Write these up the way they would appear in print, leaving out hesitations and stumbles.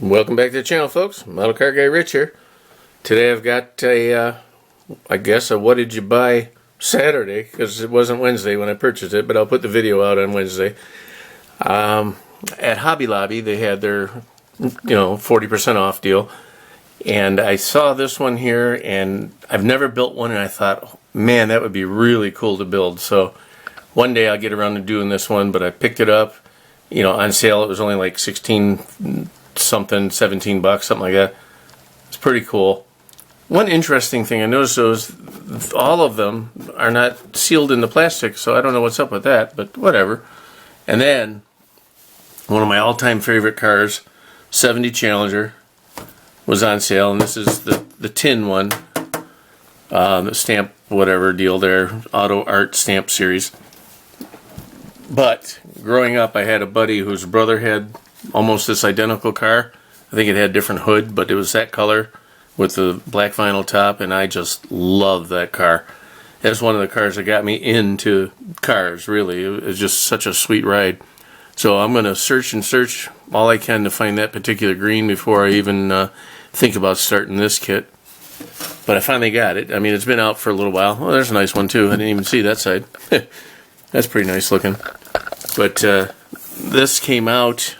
Welcome back to the channel, folks. Model Car Guy Rich here. Today I've got I guess a what did you buy Saturday, because it wasn't Wednesday when I purchased it, but I'll put the video out on Wednesday. At Hobby Lobby, they had their 40% off deal, and I saw this one here, and I've never built one, and I thought, man, that would be really cool to build. So one day I'll get around to doing this one, but I picked it up, on sale. It was only like 16 something, 17 bucks, something like that. It's pretty cool. One interesting thing I noticed is all of them are not sealed in the plastic, so I don't know what's up with that, but whatever. And then one of my all-time favorite cars, 70 Challenger, was on sale, and this is the tin one, the stamp whatever deal there, Auto Art Stamp Series. But growing up, I had a buddy whose brother had almost this identical car. I think it had a different hood, but it was that color with the black vinyl top, and I just love that car. That's one of the cars that got me into cars, really. It was just such a sweet ride. So I'm going to search and search all I can to find that particular green before I even think about starting this kit. But I finally got it. I mean, it's been out for a little while. Oh, there's a nice one too. I didn't even see that side. That's pretty nice looking. But this came out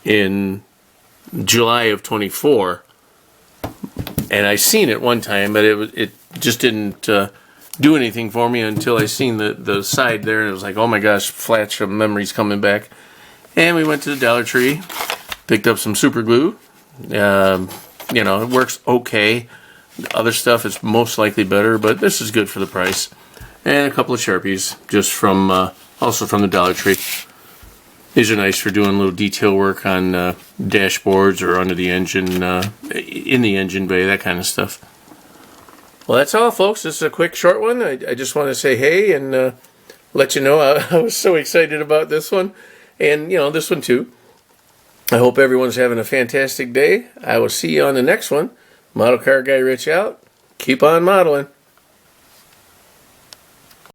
in July of 24, and I seen it one time, but it just didn't do anything for me until I seen the side there, and it was like, oh my gosh, flash of memories coming back. And we went to the Dollar Tree, picked up some super glue. It works okay. The other stuff is most likely better, but this is good for the price. And a couple of Sharpies, just from also from the Dollar Tree. These are nice for doing little detail work on dashboards or under the engine, in the engine bay, that kind of stuff. Well, that's all, folks. This is a quick, short one. I just want to say hey and let you know I was so excited about this one. And, this one too. I hope everyone's having a fantastic day. I will see you on the next one. Model Car Guy Rich out. Keep on modeling.